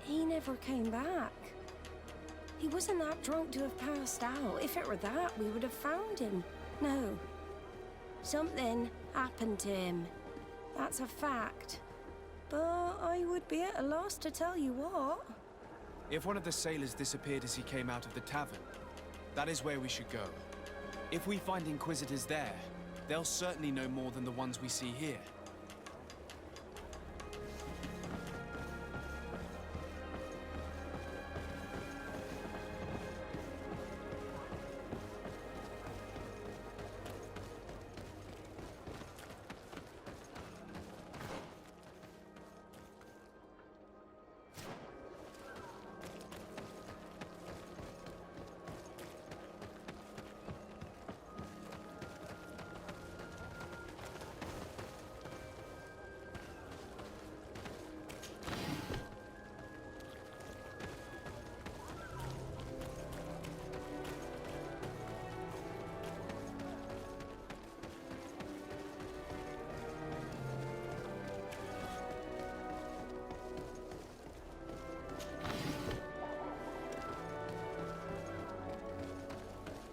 He never came back. He wasn't that drunk to have passed out. If it were that, we would have found him. No. Something happened to him. That's a fact. But I would be at a loss to tell you what. If one of the sailors disappeared as he came out of the tavern, that is where we should go. If we find Inquisitors there, they'll certainly know more than the ones we see here.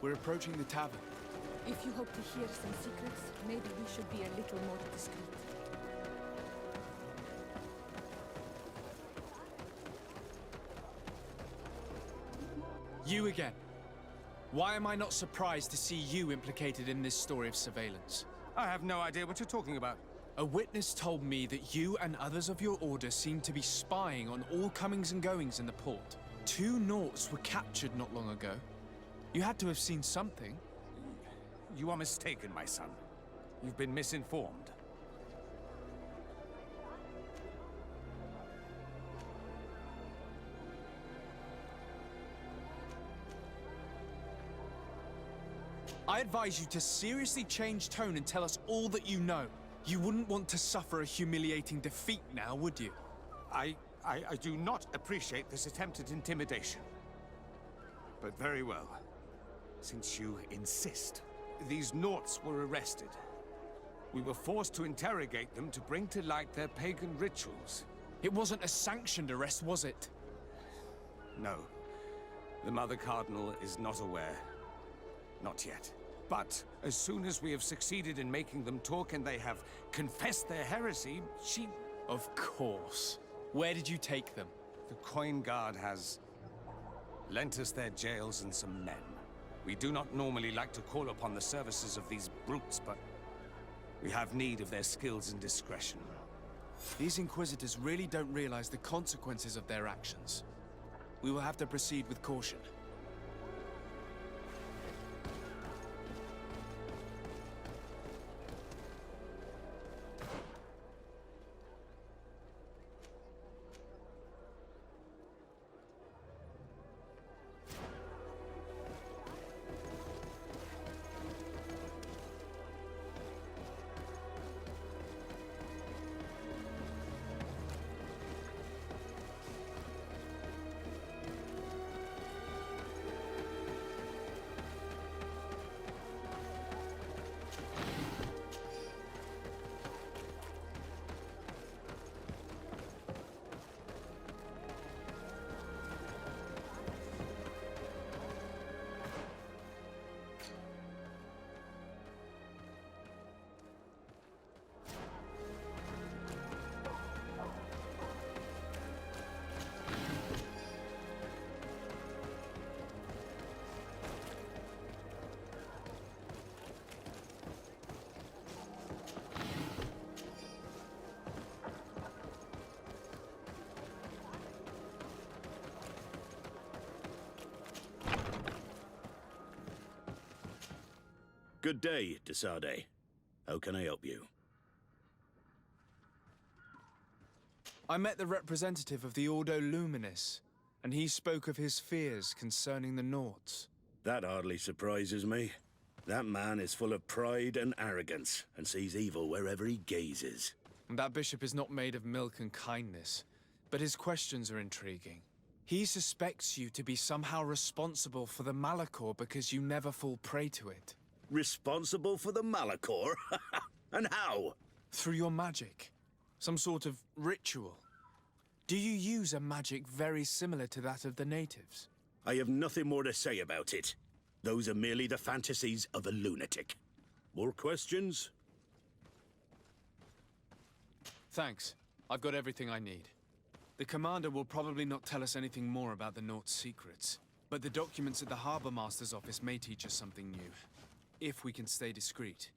We're approaching the tavern. If you hope to hear some secrets, maybe we should be a little more discreet. You again. Why am I not surprised to see you implicated in this story of surveillance? I have no idea what you're talking about. A witness told me that you and others of your order seem to be spying on all comings and goings in the port. 2 Nauts were captured not long ago. You had to have seen something. You are mistaken, my son. You've been misinformed. I advise you to seriously change tone and tell us all that you know. You wouldn't want to suffer a humiliating defeat now, would you? I do not appreciate this attempted intimidation. But very well. Since you insist, these Nauts were arrested. We were forced to interrogate them to bring to light their pagan rituals. It wasn't a sanctioned arrest, was it? No. The Mother Cardinal is not aware. Not yet. But as soon as we have succeeded in making them talk and they have confessed their heresy, she... Of course. Where did you take them? The Coin Guard has lent us their jails and some men. We do not normally like to call upon the services of these brutes, but we have need of their skills and discretion. These Inquisitors really don't realize the consequences of their actions. We will have to proceed with caution. Good day, de Sade. How can I help you? I met the representative of the Ordo Luminis, and he spoke of his fears concerning the Nauts. That hardly surprises me. That man is full of pride and arrogance, and sees evil wherever he gazes. And that bishop is not made of milk and kindness, but his questions are intriguing. He suspects you to be somehow responsible for the Malachor because you never fall prey to it. Responsible for the Malachor? And how? Through your magic. Some sort of ritual. Do you use a magic very similar to that of the natives? I have nothing more to say about it. Those are merely the fantasies of a lunatic. More questions? Thanks. I've got everything I need. The commander will probably not tell us anything more about the Nort's secrets, but the documents at the Harbor Master's office may teach us something new, if we can stay discreet.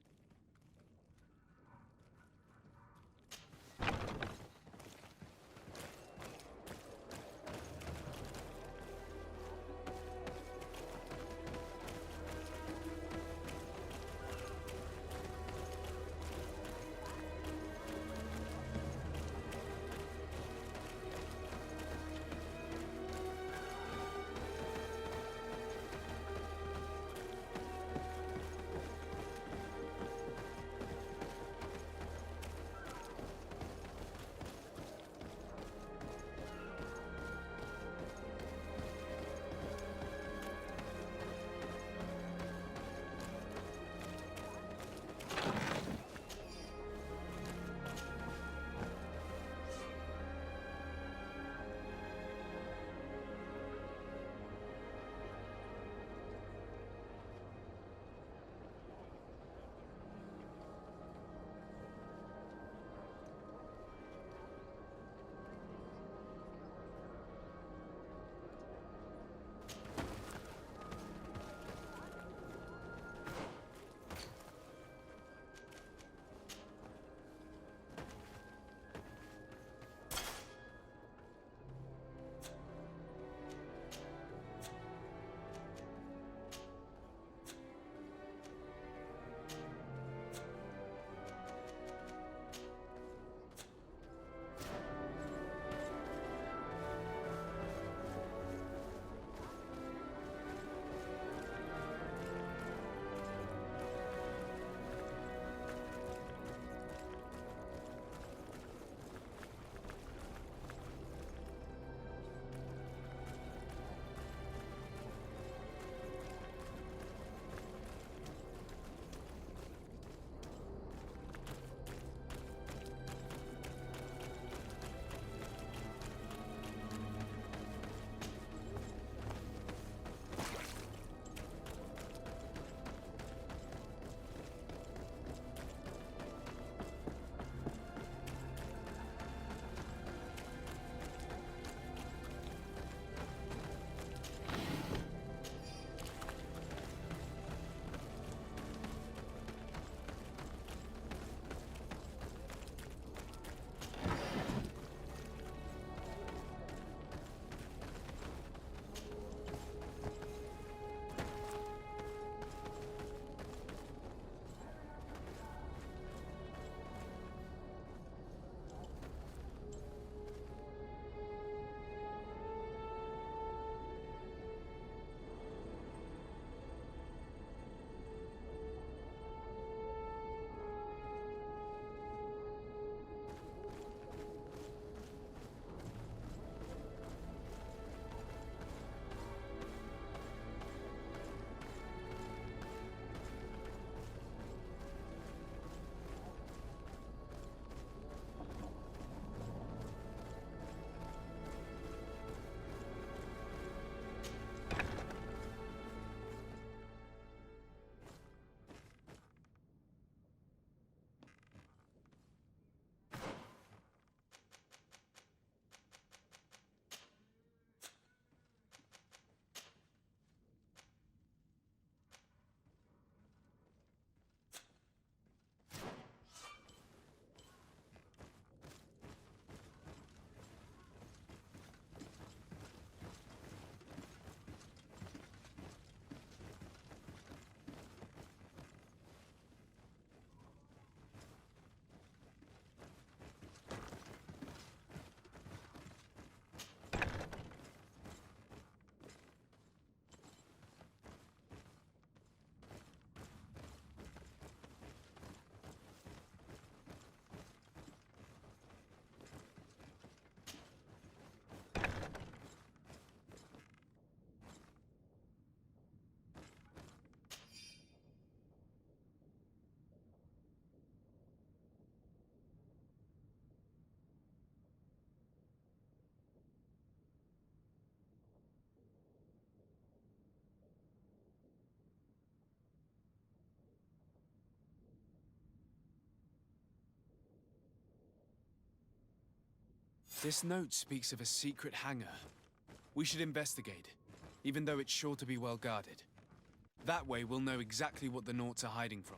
This note speaks of a secret hangar. We should investigate, even though it's sure to be well guarded. That way, we'll know exactly what the Nauts are hiding from.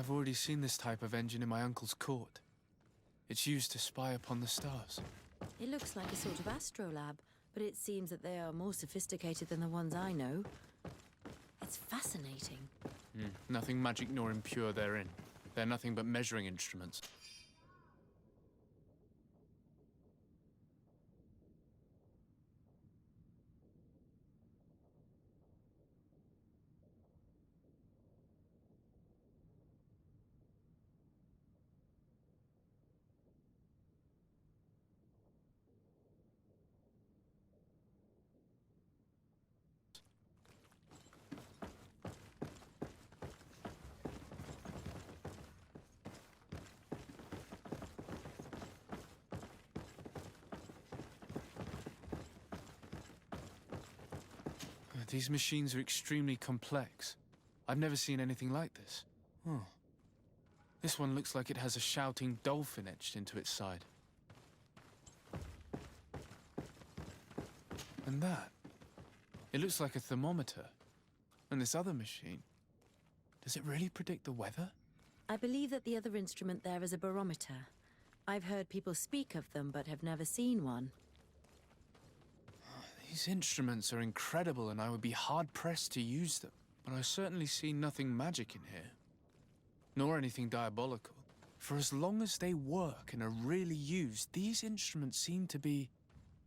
I've already seen this type of engine in my uncle's court. It's used to spy upon the stars. It looks like a sort of astrolabe, but it seems that they are more sophisticated than the ones I know. It's fascinating. Nothing magic nor impure therein. They're nothing but measuring instruments. These machines are extremely complex. I've never seen anything like this. Oh. This one looks like it has a shouting dolphin etched into its side. And that. It looks like a thermometer. And this other machine. Does it really predict the weather? I believe that the other instrument there is a barometer. I've heard people speak of them, but have never seen one. These instruments are incredible, and I would be hard-pressed to use them. But I certainly see nothing magic in here. Nor anything diabolical. For as long as they work and are really used, these instruments seem to be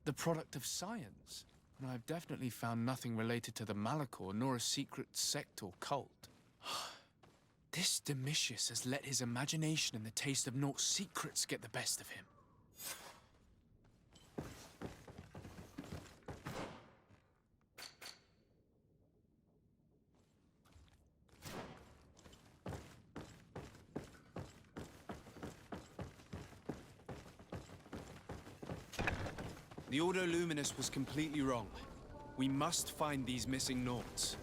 the product of science. And I've definitely found nothing related to the Malachor, nor a secret sect or cult. This Domitius has let his imagination and the taste of Nort's secrets get the best of him. The Ordo Luminous was completely wrong. We must find these missing Norts.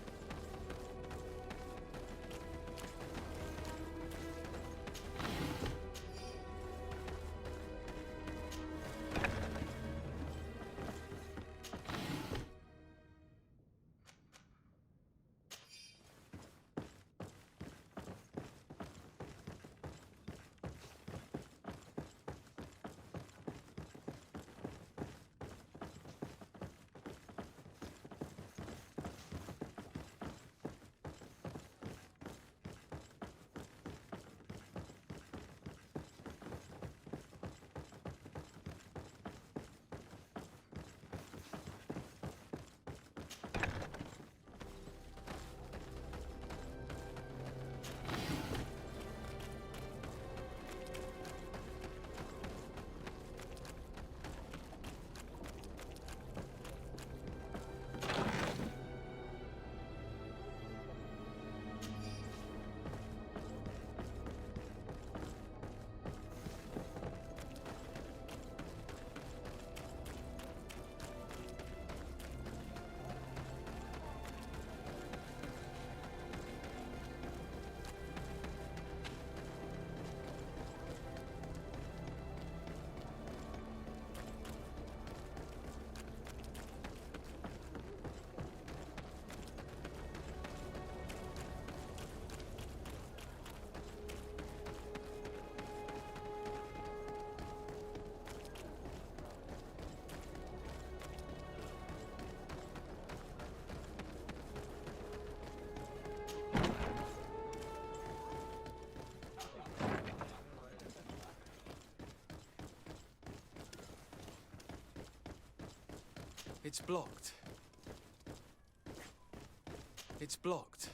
It's blocked. It's blocked.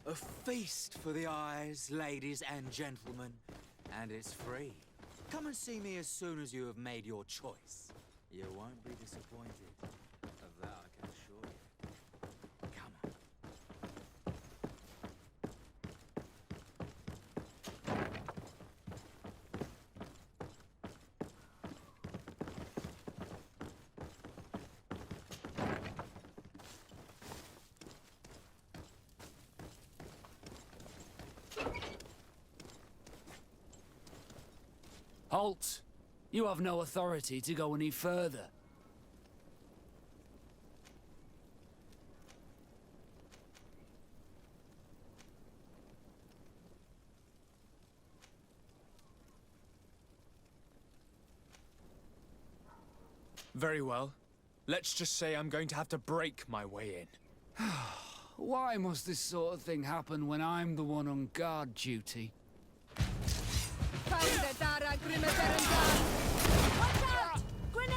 A feast for the eyes, ladies and gentlemen, and it's free. Come and see me as soon as you have made your choice. You won't be disappointed. Halt! You have no authority to go any further. Very well. Let's just say I'm going to have to break my way in. Why must this sort of thing happen when I'm the one on guard duty? Watch out! Grenade!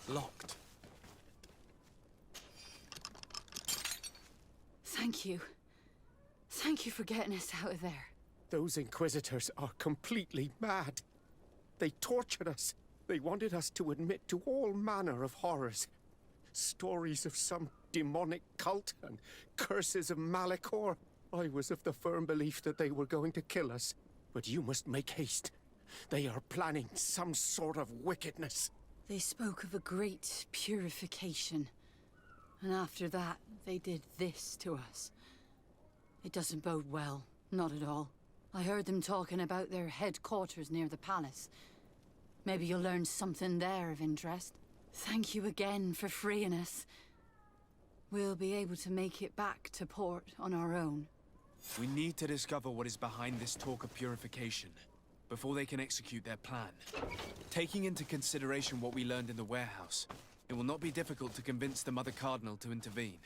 Locked. Thank you. Thank you for getting us out of there. Those Inquisitors are completely mad. They tortured us. They wanted us to admit to all manner of horrors. Stories of some demonic cult and curses of Malachor. I was of the firm belief that they were going to kill us. But you must make haste. They are planning some sort of wickedness. They spoke of a great purification. And after that, they did this to us. It doesn't bode well. Not at all. I heard them talking about their headquarters near the palace. Maybe you'll learn something there of interest. Thank you again for freeing us. We'll be able to make it back to port on our own. We need to discover what is behind this talk of purification before they can execute their plan. Taking into consideration what we learned in the warehouse, it will not be difficult to convince the Mother Cardinal to intervene.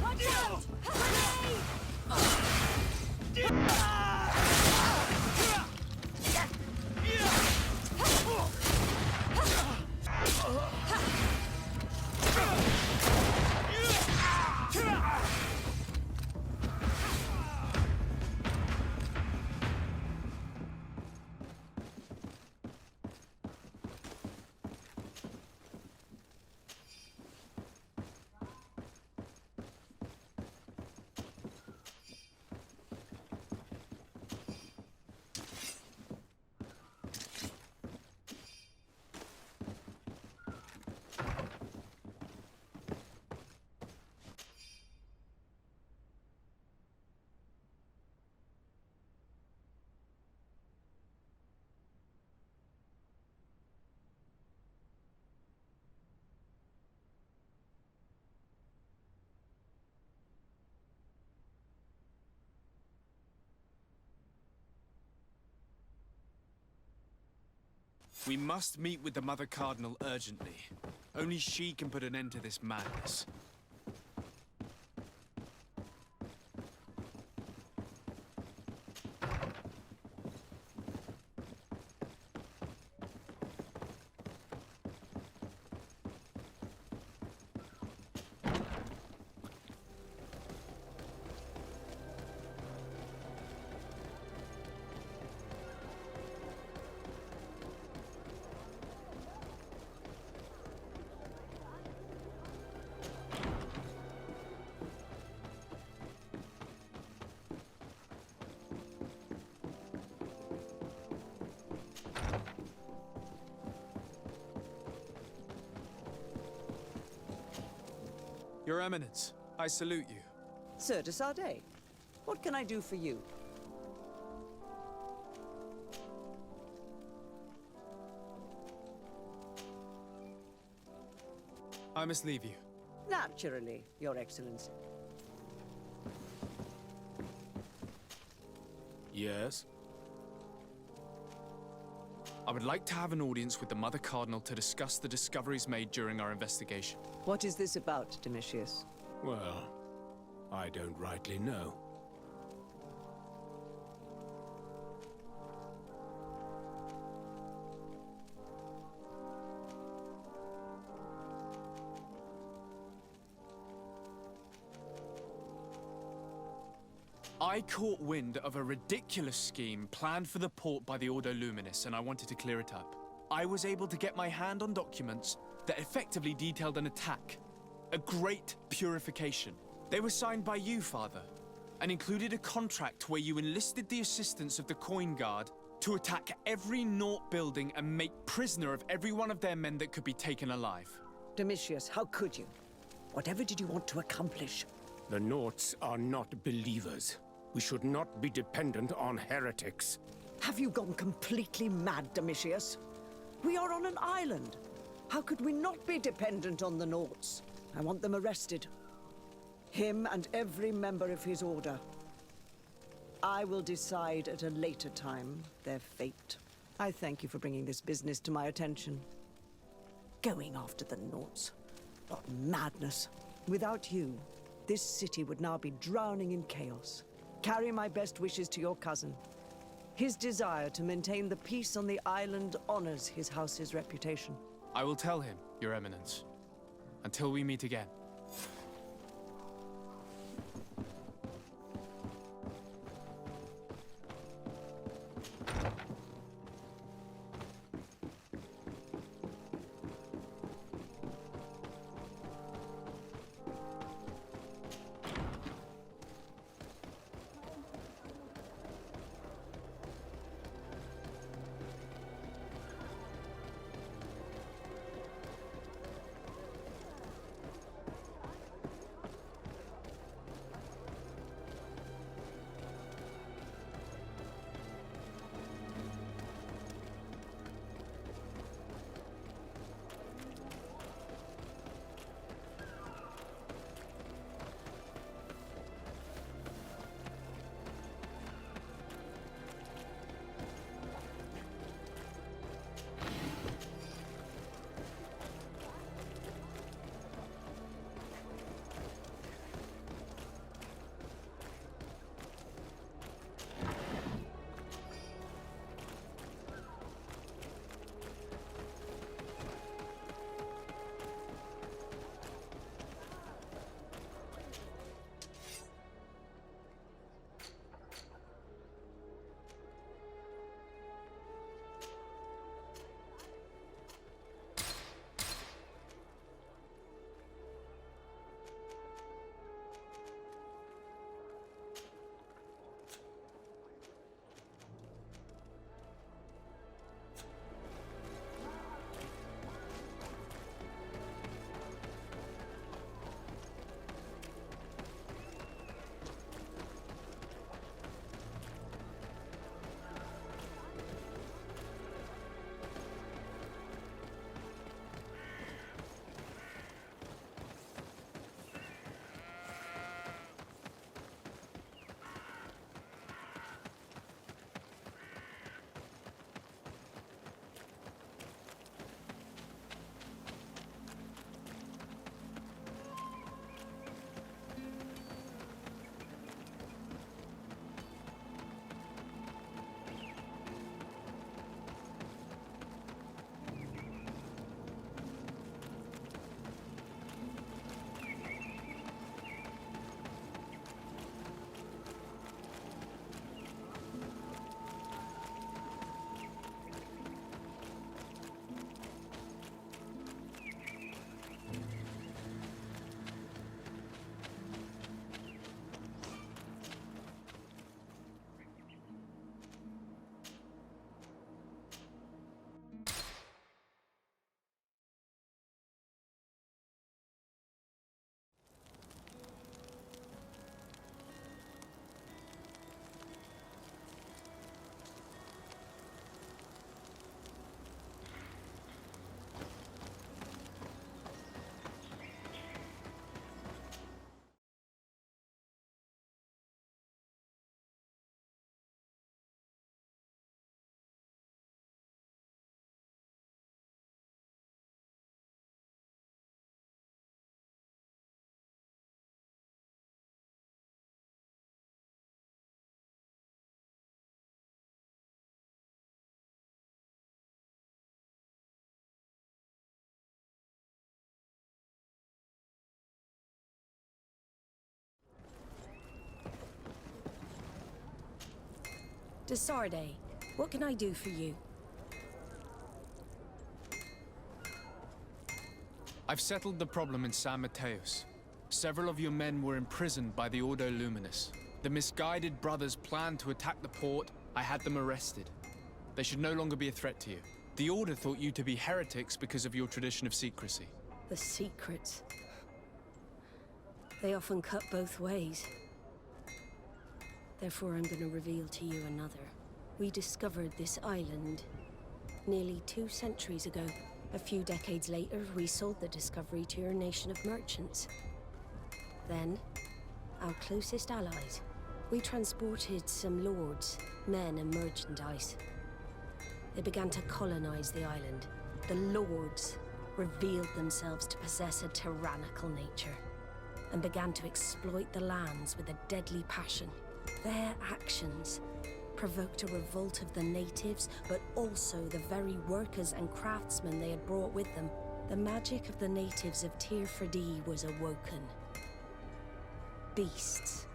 Watch out! Grenade! We must meet with the Mother Cardinal urgently. Only she can put an end to this madness. Your Eminence, I salute you. Sir de Sardet, what can I do for you? I must leave you. Naturally, Your Excellency. Yes? I would like to have an audience with the Mother Cardinal to discuss the discoveries made during our investigation. What is this about, Domitius? Well, I don't rightly know. I caught wind of a ridiculous scheme planned for the port by the Ordo Luminis, and I wanted to clear it up. I was able to get my hand on documents that effectively detailed an attack. A great purification. They were signed by you, Father, and included a contract where you enlisted the assistance of the Coin Guard to attack every Naught building and make prisoner of every one of their men that could be taken alive. Domitius, how could you? Whatever did you want to accomplish? The Naughts are not believers. We should not be dependent on heretics. Have you gone completely mad, Domitius? We are on an island. How could we not be dependent on the Naughts? I want them arrested. Him and every member of his order. I will decide at a later time their fate. I thank you for bringing this business to my attention. Going after the Naughts. What madness. Without you, this city would now be drowning in chaos. Carry my best wishes to your cousin. His desire to maintain the peace on the island honors his house's reputation. I will tell him, Your Eminence. Until we meet again. De Sarde, what can I do for you? I've settled the problem in San Mateos. Several of your men were imprisoned by the Ordo Luminous. The misguided brothers planned to attack the port. I had them arrested. They should no longer be a threat to you. The Order thought you to be heretics because of your tradition of secrecy. The secrets. They often cut both ways. Therefore, I'm going to reveal to you another. We discovered this island nearly 2 centuries ago. A few decades later, we sold the discovery to your nation of merchants. Then, our closest allies. We transported some lords, men, and merchandise. They began to colonize the island. The lords revealed themselves to possess a tyrannical nature and began to exploit the lands with a deadly passion. Their actions provoked a revolt of the natives, but also the very workers and craftsmen they had brought with them. The magic of the natives of Tir Fredee was awoken. Beasts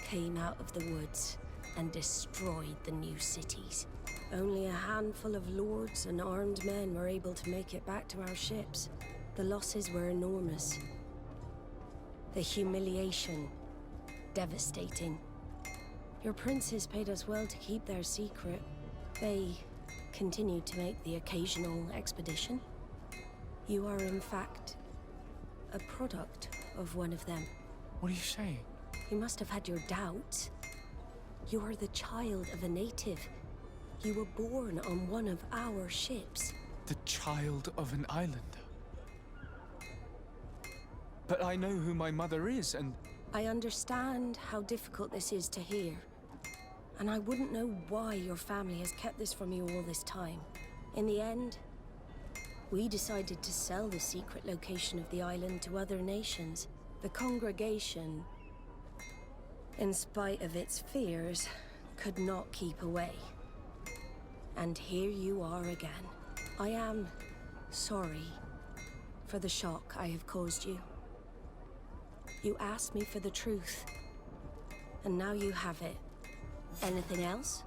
came out of the woods and destroyed the new cities. Only a handful of lords and armed men were able to make it back to our ships. The losses were enormous. The humiliation, devastating. Your princes paid us well to keep their secret. They continued to make the occasional expedition. You are, in fact, a product of one of them. What are you saying? You must have had your doubts. You are the child of a native. You were born on one of our ships. The child of an islander? But I know who my mother is, and... I understand how difficult this is to hear. And I wouldn't know why your family has kept this from you all this time. In the end, we decided to sell the secret location of the island to other nations. The congregation, in spite of its fears, could not keep away. And here you are again. I am sorry for the shock I have caused you. You asked me for the truth, and now you have it. Anything else?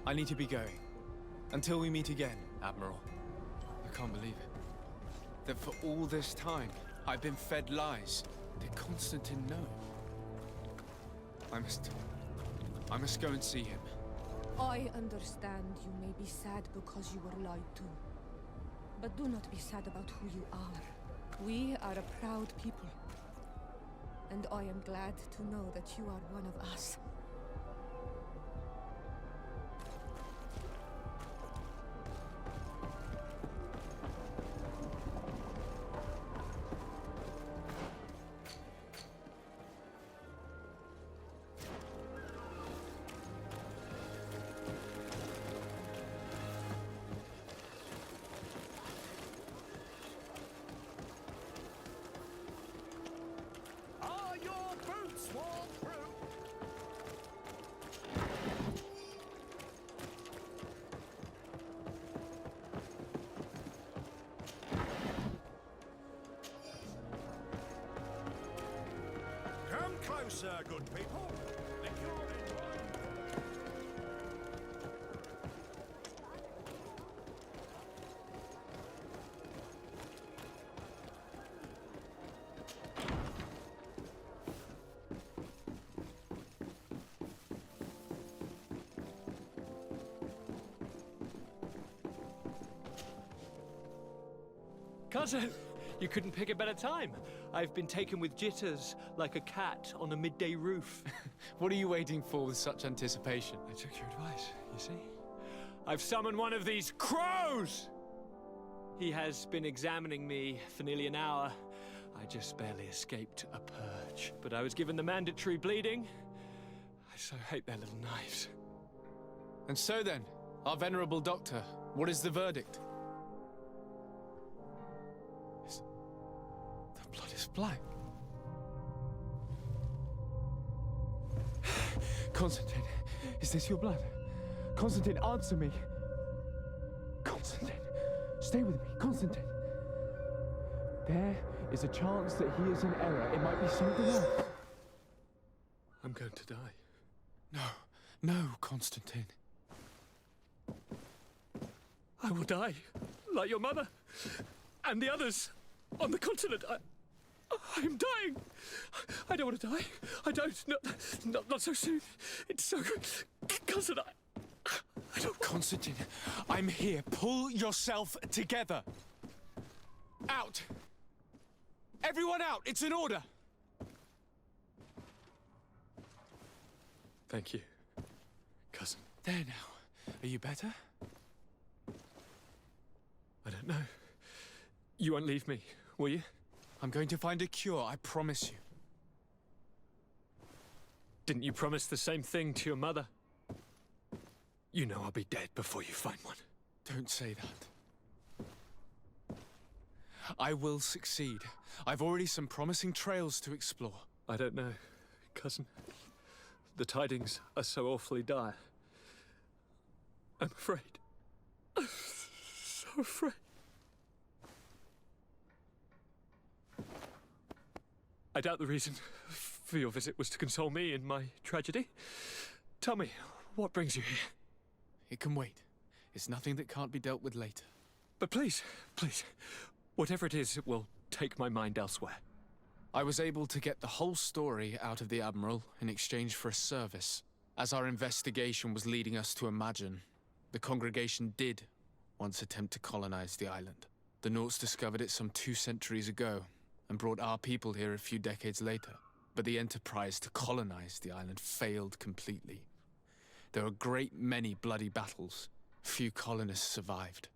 I need to be going. Until we meet again, Admiral. I can't believe it. That for all this time, I've been fed lies. Did Constantine know? I must go and see him. I understand you may be sad because you were lied to. But do not be sad about who you are. We are a proud people. And I am glad to know that you are one of us. Closer, good people. The cure is won. Cousin, you couldn't pick a better time. I've been taken with jitters, like a cat on a midday roof. What are you waiting for with such anticipation? I took your advice, you see? I've summoned one of these crows! He has been examining me for nearly an hour. I just barely escaped a purge. But I was given the mandatory bleeding. I so hate their little knives. And so then, our venerable doctor, what is the verdict? The blood is black. Constantine, is this your blood? Constantine, answer me. Constantine, stay with me. Constantine. There is a chance that he is in error. It might be something else. I'm going to die. No, No, Constantine. I will die, like your mother, and the others on the continent. I'm dying. I don't want to die. I don't. Not so soon. It's so... Cousin, I don't... Constantine, I'm here. Pull yourself together. Out. Everyone out. It's an order. Thank you, cousin. There now. Are you better? I don't know. You won't leave me, will you? I'm going to find a cure, I promise you. Didn't you promise the same thing to your mother? You know I'll be dead before you find one. Don't say that. I will succeed. I've already some promising trails to explore. I don't know, cousin. The tidings are so awfully dire. I'm afraid. I'm so afraid. I doubt the reason for your visit was to console me in my tragedy. Tell me, what brings you here? It can wait. It's nothing that can't be dealt with later. But please, whatever it is, it will take my mind elsewhere. I was able to get the whole story out of the Admiral in exchange for a service. As our investigation was leading us to imagine, the congregation did once attempt to colonize the island. The Nauts discovered it some 2 centuries ago and brought our people here a few decades later. But the enterprise to colonize the island failed completely. There were a great many bloody battles. Few colonists survived.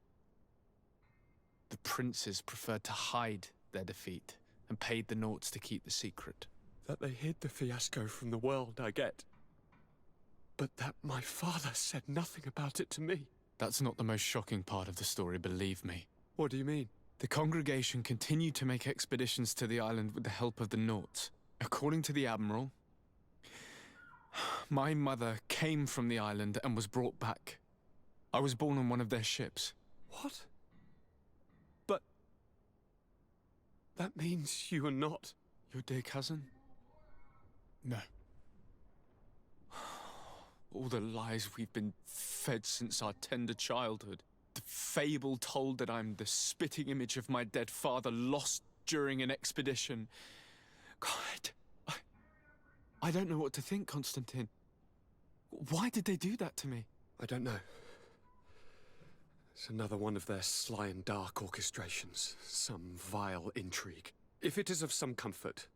The princes preferred to hide their defeat and paid the Nauts to keep the secret. That they hid the fiasco from the world, I get. But that my father said nothing about it to me. That's not the most shocking part of the story, believe me. What do you mean? The congregation continued to make expeditions to the island with the help of the Nauts. According to the Admiral, my mother came from the island and was brought back. I was born on one of their ships. What? But... that means you are not... your dear cousin? No. All the lies we've been fed since our tender childhood. The fable told that I'm the spitting image of my dead father lost during an expedition. God, I don't know what to think, Constantine. Why did they do that to me? I don't know. It's another one of their sly and dark orchestrations. Some vile intrigue. If it is of some comfort,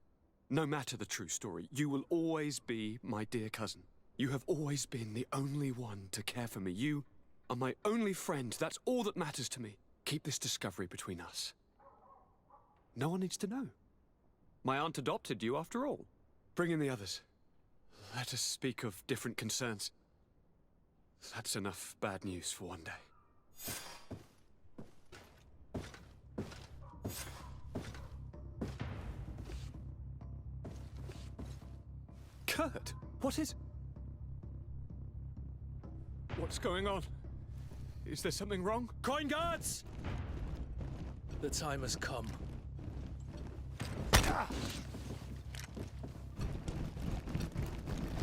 no matter the true story, you will always be my dear cousin. You have always been the only one to care for me. You are my only friend. That's all that matters to me. Keep this discovery between us. No one needs to know. My aunt adopted you after all. Bring in the others. Let us speak of different concerns. That's enough bad news for one day. Kurt, what is... What's going on? Is there something wrong? Coin guards! The time has come.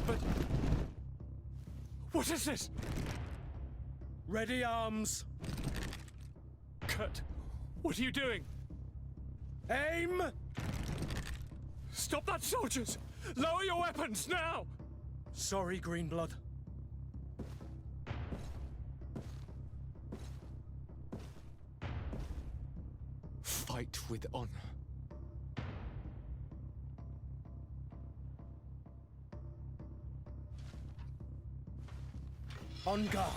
But... what is this? Ready arms. Kurt, what are you doing? Aim! Stop that, soldiers! Lower your weapons, now! Sorry, Greenblood. Fight with honor. On guard.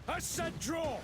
I said draw!